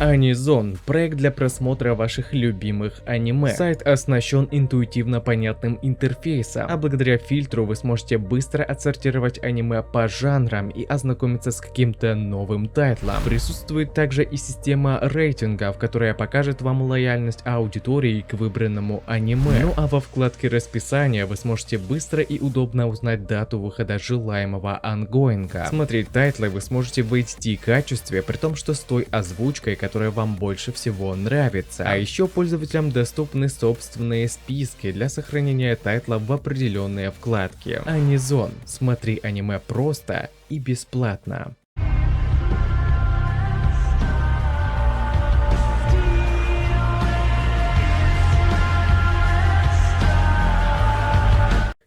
Анизон – проект для просмотра ваших любимых аниме. Сайт оснащен интуитивно понятным интерфейсом, а благодаря фильтру вы сможете быстро отсортировать аниме по жанрам и ознакомиться с каким-то новым тайтлом. Присутствует также и система рейтингов, которая покажет вам лояльность аудитории к выбранному аниме. Ну а во вкладке расписания вы сможете быстро и удобно узнать дату выхода желаемого ангоинга. Смотреть тайтлы вы сможете в HD качестве, при том, что с той озвучкой, которая вам больше всего нравится. А еще пользователям доступны собственные списки для сохранения тайтла в определенные вкладки. Анизон. Смотри аниме просто и бесплатно.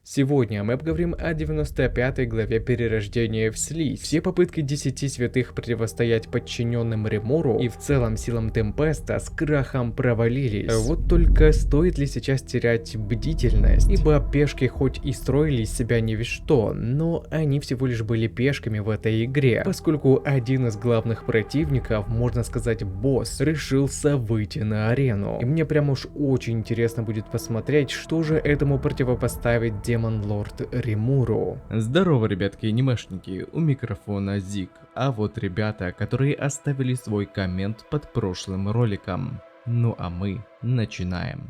Сегодня мы поговорим о 95 главе перерождения в слизь. Все попытки 10 святых противостоять подчиненным Римуру и в целом силам Темпеста с крахом провалились. Вот только стоит ли сейчас терять бдительность? Ибо пешки хоть и строили из себя не весь что, но они всего лишь были пешками в этой игре, поскольку один из главных противников, можно сказать босс, решился выйти на арену. И мне прям уж очень интересно будет посмотреть, что же этому противопоставить демон Лорд Римуру. Здорово, ребятки анимешники, у микрофона Зик. А вот ребята, которые оставили свой коммент под прошлым роликом. Ну а мы начинаем.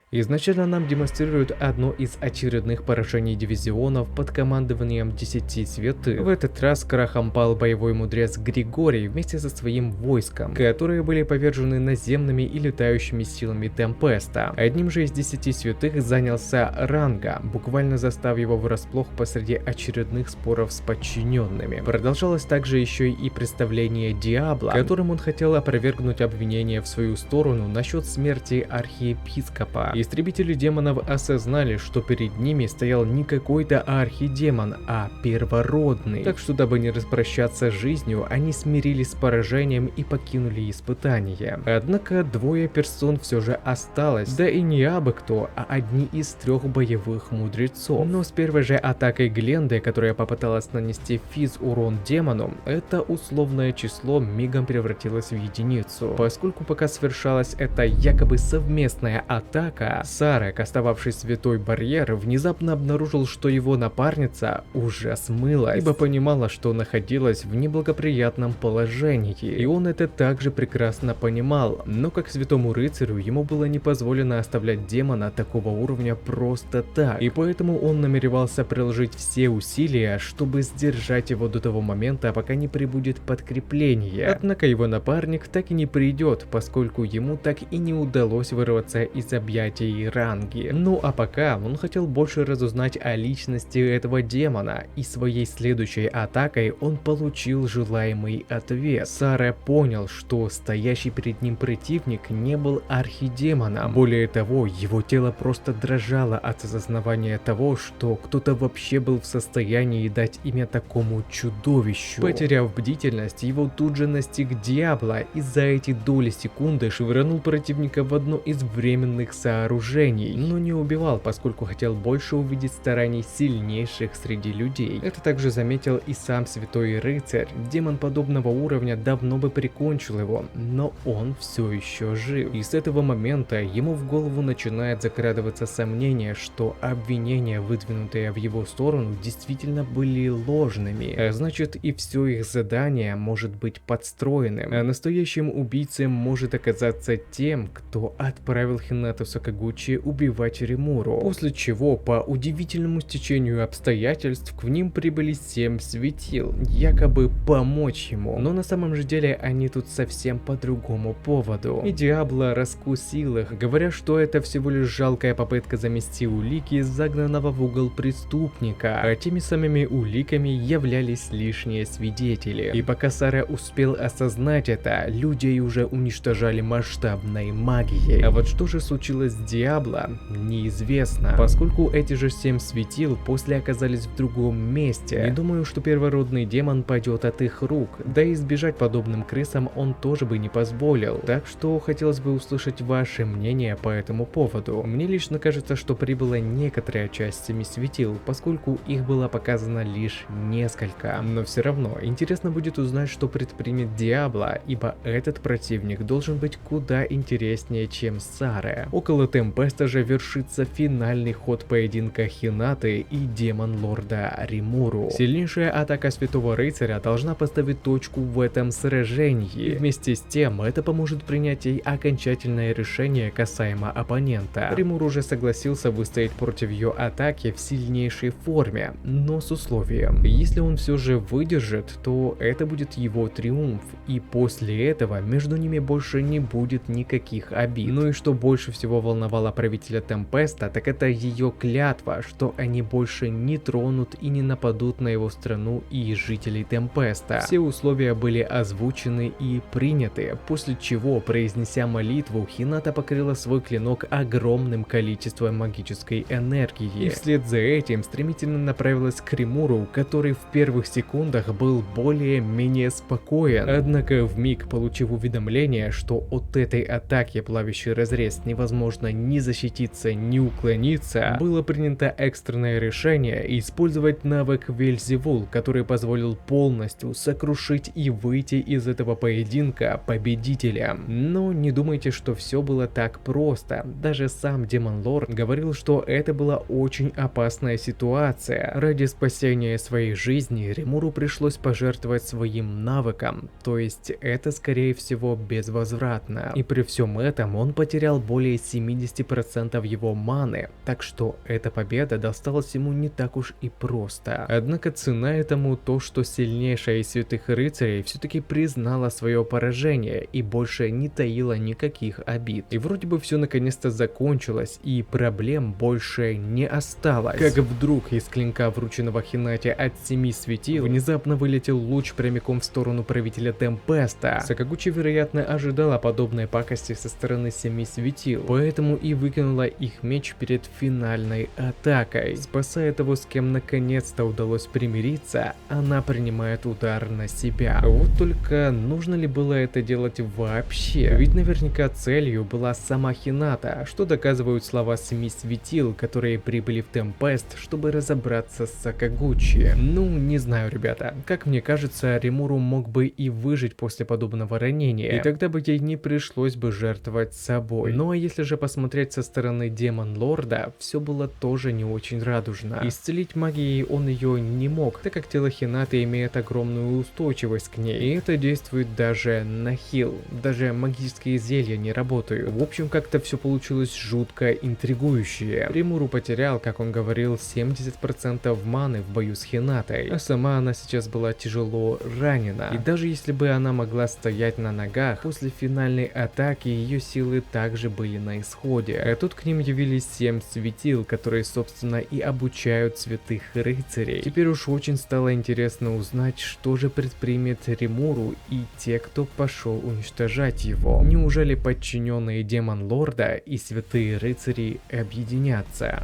Изначально нам демонстрируют одно из очередных поражений дивизионов под командованием 10 святых. В этот раз крахом пал боевой мудрец Григорий вместе со своим войском, которые были повержены наземными и летающими силами Темпеста. Одним же из 10 святых занялся Ранга, буквально застав его врасплох посреди очередных споров с подчиненными. Продолжалось также еще и представление Диабло, которым он хотел опровергнуть обвинения в свою сторону насчет смерти архиепископа. Истребители демонов осознали, что перед ними стоял не какой-то архидемон, а первородный. Так что, дабы не распрощаться с жизнью, они смирились с поражением и покинули испытание. Однако двое персон все же осталось, да и не абы кто, а одни из 3 боевых мудрецов. Но с первой же атакой Гленды, которая попыталась нанести физ-урон демону, это условное число мигом превратилось в единицу. Поскольку пока совершалась эта якобы совместная атака, Сарек, остававший святой барьер, внезапно обнаружил, что его напарница уже смылась, ибо понимала, что находилась в неблагоприятном положении. И он это также прекрасно понимал, но как святому рыцарю ему было не позволено оставлять демона такого уровня просто так, и поэтому он намеревался приложить все усилия, чтобы сдержать его до того момента, пока не прибудет подкрепление. Однако его напарник так и не придет, поскольку ему так и не удалось вырваться из объятий Ранги. Ну а пока он хотел больше разузнать о личности этого демона, и своей следующей атакой он получил желаемый ответ. Сара понял, что стоящий перед ним противник не был архидемоном. Более того, его тело просто дрожало от осознавания того, что кто-то вообще был в состоянии дать имя такому чудовищу. Потеряв бдительность, его тут же настиг Диабло и за эти доли секунды швырнул противника в одно из временных сооружений, но не убивал, поскольку хотел больше увидеть стараний сильнейших среди людей. Это также заметил и сам святой рыцарь. Демон подобного уровня давно бы прикончил его, но он все еще жив. И с этого момента ему в голову начинает закрадываться сомнение, что обвинения, выдвинутые в его сторону, действительно были ложными. А значит, и все их задание может быть подстроенным. А настоящим убийцей может оказаться тем, кто отправил Хинату Сакагучи убивать Римуру, после чего по удивительному стечению обстоятельств к ним прибыли 7 светил, якобы помочь ему, но на самом же деле они тут совсем по другому поводу. И Диабло раскусил их, говоря, что это всего лишь жалкая попытка замести улики загнанного в угол преступника, а теми самыми уликами являлись лишние свидетели. И пока Сара успел осознать это, людей уже уничтожали масштабной магией. А вот что же случилось с Диабло, неизвестно, поскольку эти же 7 светил после оказались в другом месте. Не думаю, что первородный демон пойдет от их рук, да и избежать подобным крысам он тоже бы не позволил. Так что хотелось бы услышать ваше мнение по этому поводу. Мне лично кажется, что прибыла некоторая часть 7 светил, поскольку их было показано лишь несколько. Но все равно интересно будет узнать, что предпримет Диабло, ибо этот противник должен быть куда интереснее, чем Саре. Около Темпеста же вершится финальный ход поединка Хинаты и демон лорда Римуру. Сильнейшая атака Святого Рыцаря должна поставить точку в этом сражении. И вместе с тем это поможет принять ей окончательное решение касаемо оппонента. Римуру уже согласился выстоять против ее атаки в сильнейшей форме, но с условием. Если он все же выдержит, то это будет его триумф, и после этого между ними больше не будет никаких обид. Ну и что больше всего волновало правителя Темпеста, так это ее клятва, что они больше не тронут и не нападут на его страну и жителей Темпеста. Все условия были озвучены и приняты, после чего, произнеся молитву, Хината покрыла свой клинок огромным количеством магической энергии. И вслед за этим стремительно направилась к Римуру, который в первых секундах был более-менее спокоен. Однако вмиг получив уведомление, что от этой атаки плавящий разрез невозможно ни защититься, ни уклониться, было принято экстренное решение использовать навык Вельзевул, который позволил полностью сокрушить и выйти из этого поединка победителем. Но не думайте, что все было так просто. Даже сам Демон Лорд говорил, что это была очень опасная ситуация. Ради спасения своей жизни Римуру пришлось пожертвовать своим навыком, то есть это скорее всего безвозвратно. И при всем этом он потерял более 70% его маны, так что эта победа досталась ему не так уж и просто. Однако цена этому то, что сильнейшая из святых рыцарей все-таки признала свое поражение и больше не таила никаких обид. И вроде бы все наконец-то закончилось, и проблем больше не осталось. Как вдруг из клинка, врученного Хинате от 7 светил, внезапно вылетел луч прямиком в сторону правителя Темпеста. Сакагучи, вероятно, ожидала подобной пакости со стороны 7 светил, поэтому и выкинула их меч перед финальной атакой. Спасая того, с кем наконец-то удалось примириться, она принимает удар на себя. Вот только нужно ли было это делать вообще? Ведь наверняка целью была сама Хината, что доказывают слова 7 светил, которые прибыли в Темпест, чтобы разобраться с Сакагучи. Ну, не знаю, ребята. Как мне кажется, Римуру мог бы и выжить после подобного ранения, и тогда бы ей не пришлось бы жертвовать собой. Ну а если же посмотреть со стороны Демон Лорда, все было тоже не очень радужно. Исцелить магией он ее не мог, так как тело Хинаты имеет огромную устойчивость к ней, и это действует даже на хил. Даже магические зелья не работают. В общем, как-то все получилось жутко интригующе. Римуру потерял, как он говорил, 70% маны в бою с Хинатой, а сама она сейчас была тяжело ранена. И даже если бы она могла стоять на ногах, после финальной атаки ее силы также были на исходе. А тут к ним явились 7 светил, которые, собственно, и обучают святых рыцарей. Теперь уж очень стало интересно узнать, что же предпримет Римуру и те, кто пошел уничтожать его. Неужели подчиненные Демон Лорда и святые рыцари объединятся?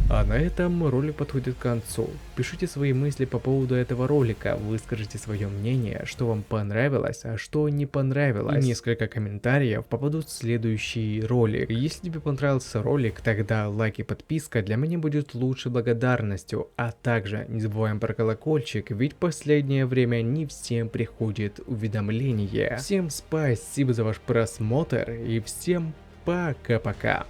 А на этом ролик подходит к концу. Пишите свои мысли по поводу этого ролика, выскажите свое мнение, что вам понравилось, а что не понравилось. И несколько комментариев попадут в следующий ролик. Если тебе понравился ролик, тогда лайк и подписка для меня будет лучшей благодарностью. А также не забываем про колокольчик, ведь в последнее время не всем приходит уведомление. Всем спасибо за ваш просмотр и всем пока-пока.